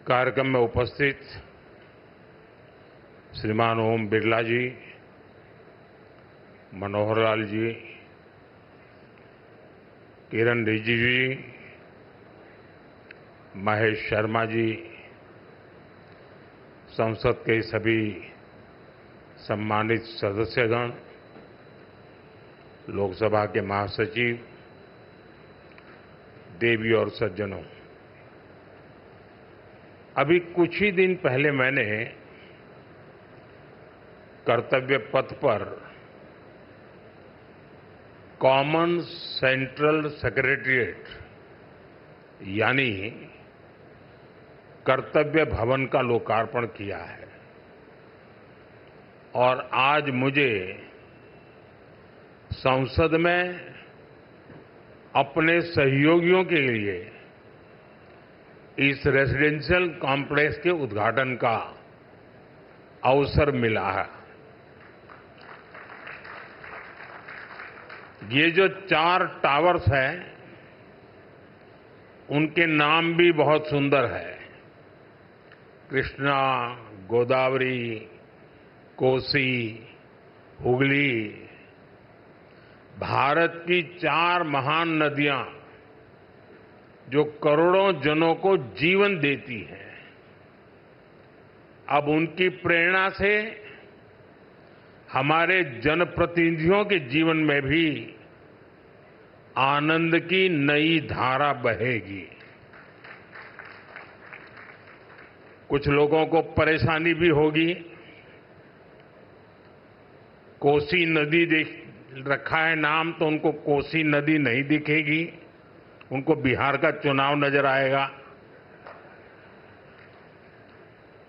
कार्यक्रम में उपस्थित श्रीमान ओम बिरला जी, मनोहर लाल जी, किरण रिजिजू जी, महेश शर्मा जी, संसद के सभी सम्मानित सदस्यगण, लोकसभा के महासचिव, देवी और सज्जनों, अभी कुछ ही दिन पहले मैंने कर्तव्य पथ पर कॉमन सेंट्रल सेक्रेटेरिएट यानी कर्तव्य भवन का लोकार्पण किया है और आज मुझे संसद में अपने सहयोगियों के लिए इस रेजिडेंशियल कॉम्प्लेक्स के उद्घाटन का अवसर मिला है। ये जो 4 टावर्स हैं, उनके नाम भी बहुत सुंदर है। कृष्णा, गोदावरी, कोसी, हुगली, भारत की 4 महान नदियां जो करोड़ों जनों को जीवन देती हैं, अब उनकी प्रेरणा से हमारे जनप्रतिनिधियों के जीवन में भी आनंद की नई धारा बहेगी। कुछ लोगों को परेशानी भी होगी। कोसी नदी देख रखा है नाम, तो उनको कोसी नदी नहीं दिखेगी, उनको बिहार का चुनाव नजर आएगा।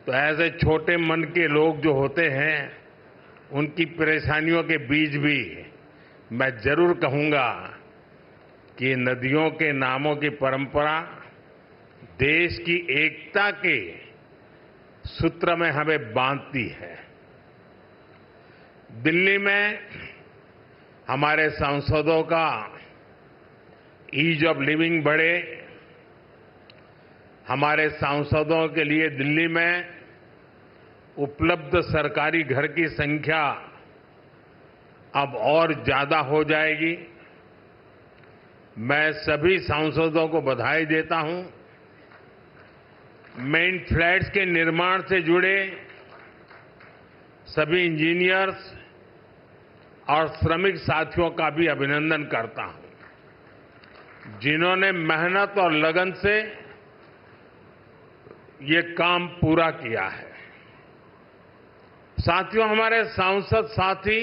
तो ऐसे छोटे मन के लोग जो होते हैं, उनकी परेशानियों के बीच भी मैं जरूर कहूंगा कि नदियों के नामों की परंपरा देश की एकता के सूत्र में हमें बांधती है। दिल्ली में हमारे सांसदों का ईज ऑफ लिविंग बढ़े, हमारे सांसदों के लिए दिल्ली में उपलब्ध सरकारी घर की संख्या अब और ज्यादा हो जाएगी। मैं सभी सांसदों को बधाई देता हूं। मेन फ्लैट्स के निर्माण से जुड़े सभी इंजीनियर्स और श्रमिक साथियों का भी अभिनंदन करता हूं, जिन्होंने मेहनत और लगन से ये काम पूरा किया है। साथियों, हमारे सांसद साथी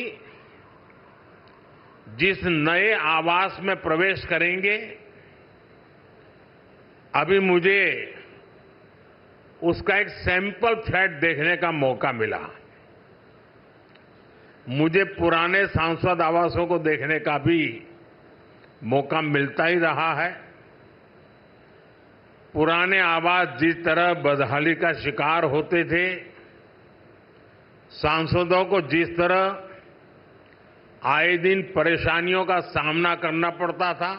जिस नए आवास में प्रवेश करेंगे, अभी मुझे उसका एक सैंपल फ्लैट देखने का मौका मिला। मुझे पुराने सांसद आवासों को देखने का भी मौका मिलता ही रहा है। पुराने आवास जिस तरह बदहाली का शिकार होते थे, सांसदों को जिस तरह आए दिन परेशानियों का सामना करना पड़ता था,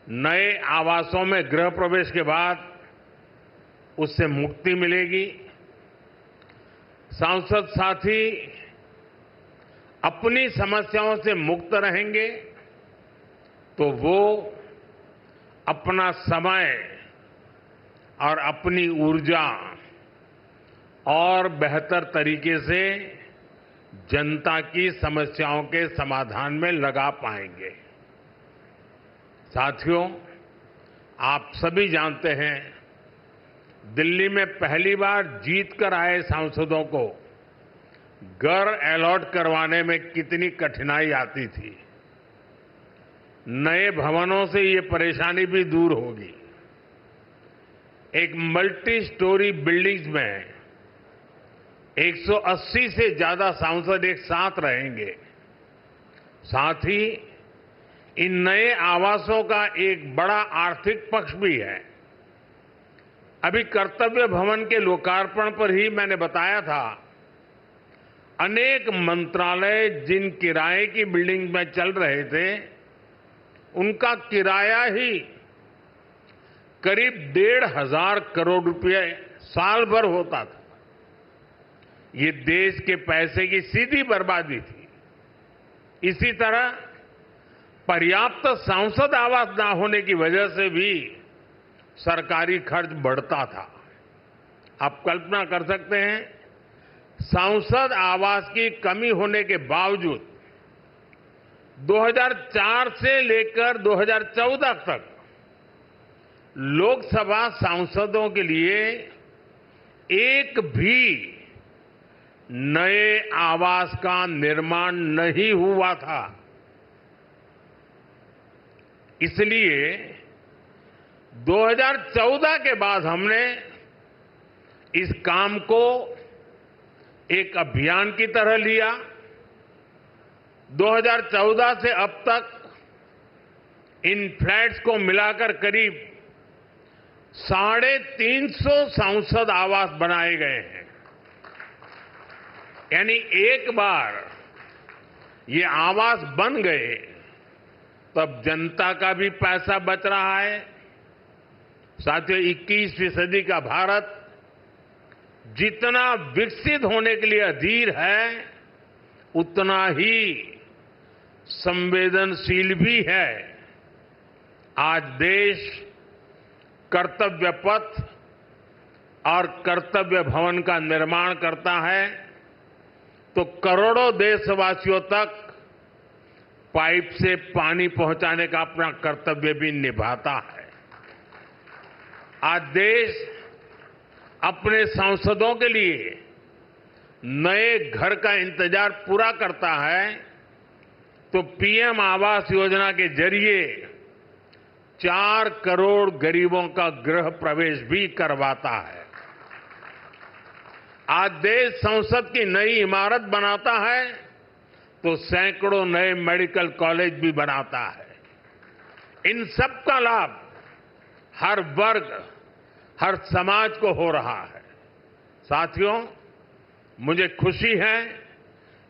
नए आवासों में गृह प्रवेश के बाद उससे मुक्ति मिलेगी। सांसद साथी अपनी समस्याओं से मुक्त रहेंगे तो वो अपना समय और अपनी ऊर्जा और बेहतर तरीके से जनता की समस्याओं के समाधान में लगा पाएंगे। साथियों, आप सभी जानते हैं, दिल्ली में पहली बार जीत कर आए सांसदों को घर अलॉट करवाने में कितनी कठिनाई आती थी। नए भवनों से ये परेशानी भी दूर होगी। एक मल्टी स्टोरी बिल्डिंग्स में 180 से ज्यादा सांसद एक साथ रहेंगे। साथ ही इन नए आवासों का एक बड़ा आर्थिक पक्ष भी है। अभी कर्तव्य भवन के लोकार्पण पर ही मैंने बताया था, अनेक मंत्रालय जिन किराए की बिल्डिंग में चल रहे थे, उनका किराया ही करीब 1,500 करोड़ रुपए साल भर होता था। ये देश के पैसे की सीधी बर्बादी थी। इसी तरह पर्याप्त सांसद आवास न होने की वजह से भी सरकारी खर्च बढ़ता था। आप कल्पना कर सकते हैं, सांसद आवास की कमी होने के बावजूद 2004 से लेकर 2014 तक लोकसभा सांसदों के लिए एक भी नए आवास का निर्माण नहीं हुआ था। इसलिए 2014 के बाद हमने इस काम को एक अभियान की तरह लिया। 2014 से अब तक इन फ्लैट्स को मिलाकर करीब 350 सांसद आवास बनाए गए हैं। यानी एक बार ये आवास बन गए तब जनता का भी पैसा बच रहा है। साथियों, 21वीं सदी का भारत जितना विकसित होने के लिए अधीर है, उतना ही संवेदनशील भी है। आज देश कर्तव्य पथ और कर्तव्य भवन का निर्माण करता है तो करोड़ों देशवासियों तक पाइप से पानी पहुंचाने का अपना कर्तव्य भी निभाता है। आज देश अपने सांसदों के लिए नए घर का इंतजार पूरा करता है तो पीएम आवास योजना के जरिए 4 करोड़ गरीबों का गृह प्रवेश भी करवाता है। आज देश संसद की नई इमारत बनाता है तो सैकड़ों नए मेडिकल कॉलेज भी बनाता है। इन सब का लाभ हर वर्ग, हर समाज को हो रहा है। साथियों, मुझे खुशी है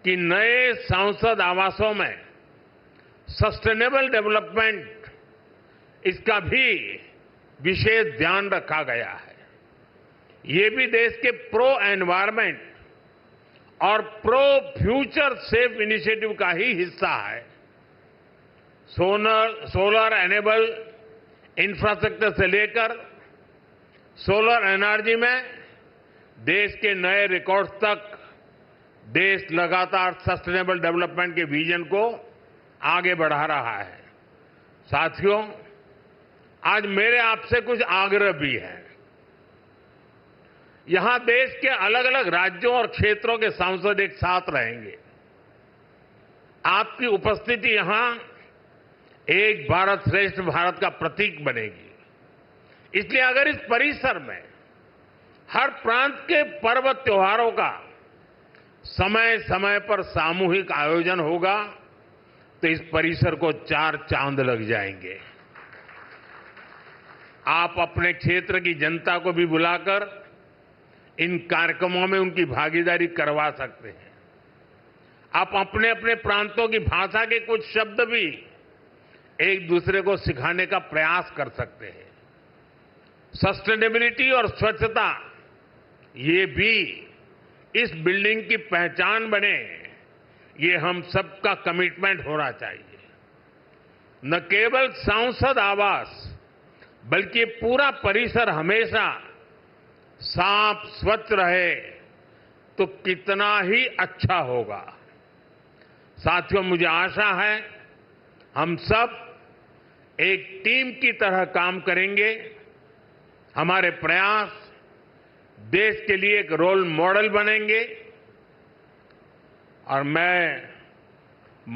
कि नए सांसद आवासों में सस्टेनेबल डेवलपमेंट, इसका भी विशेष ध्यान रखा गया है। ये भी देश के प्रो एनवायरमेंट और प्रो फ्यूचर सेफ इनिशिएटिव का ही हिस्सा है। सोलर एनेबल इंफ्रास्ट्रक्चर से लेकर सोलर एनर्जी में देश के नए रिकॉर्ड्स तक देश लगातार सस्टेनेबल डेवलपमेंट के विजन को आगे बढ़ा रहा है। साथियों, आज मेरे आपसे कुछ आग्रह भी हैं। यहां देश के अलग अलग राज्यों और क्षेत्रों के सांसद एक साथ रहेंगे। आपकी उपस्थिति यहां एक भारत श्रेष्ठ भारत का प्रतीक बनेगी। इसलिए अगर इस परिसर में हर प्रांत के पर्व त्योहारों का समय समय पर सामूहिक आयोजन होगा तो इस परिसर को 4 चांद लग जाएंगे। आप अपने क्षेत्र की जनता को भी बुलाकर इन कार्यक्रमों में उनकी भागीदारी करवा सकते हैं। आप अपने अपने प्रांतों की भाषा के कुछ शब्द भी एक दूसरे को सिखाने का प्रयास कर सकते हैं। सस्टेनेबिलिटी और स्वच्छता, ये भी इस बिल्डिंग की पहचान बने, ये हम सबका कमिटमेंट होना चाहिए। न केवल सांसद आवास बल्कि पूरा परिसर हमेशा साफ स्वच्छ रहे तो कितना ही अच्छा होगा। साथियों, मुझे आशा है हम सब एक टीम की तरह काम करेंगे। हमारे प्रयास देश के लिए एक रोल मॉडल बनेंगे और मैं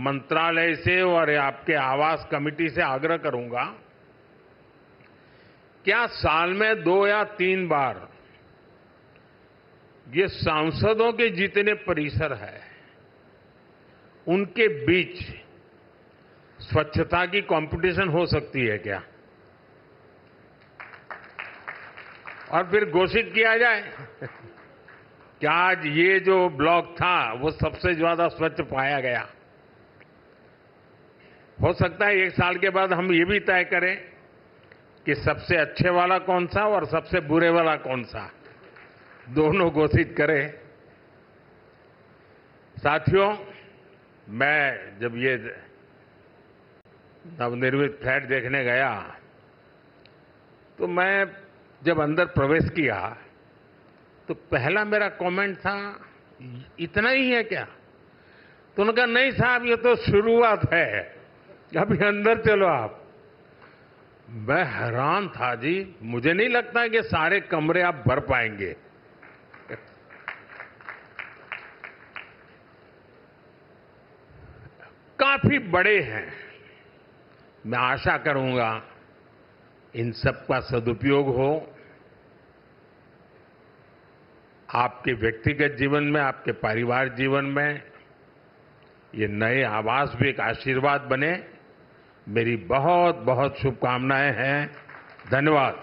मंत्रालय से और आपके आवास कमेटी से आग्रह करूंगा, क्या साल में 2 या 3 बार ये सांसदों के जितने परिसर है उनके बीच स्वच्छता की कंपटीशन हो सकती है क्या? और फिर घोषित किया जाए कि आज ये जो ब्लॉक था वो सबसे ज्यादा स्वच्छ पाया गया। हो सकता है 1 साल के बाद हम ये भी तय करें कि सबसे अच्छे वाला कौन सा और सबसे बुरे वाला कौन सा, दोनों घोषित करे। साथियों, मैं जब ये नवनिर्मित फ्लैट देखने गया तो मैं जब अंदर प्रवेश किया तो पहला मेरा कमेंट था, इतना ही है क्या? तो उन्होंने कहा, नहीं साहब, ये तो शुरुआत है, अभी अंदर चलो आप। मैं हैरान था जी, मुझे नहीं लगता कि सारे कमरे आप भर पाएंगे। काफी बड़े हैं। मैं आशा करूंगा इन सब का सदुपयोग हो, आपके व्यक्तिगत जीवन में, आपके परिवार जीवन में ये नए आवास भी एक आशीर्वाद बने। मेरी बहुत बहुत शुभकामनाएं हैं। धन्यवाद।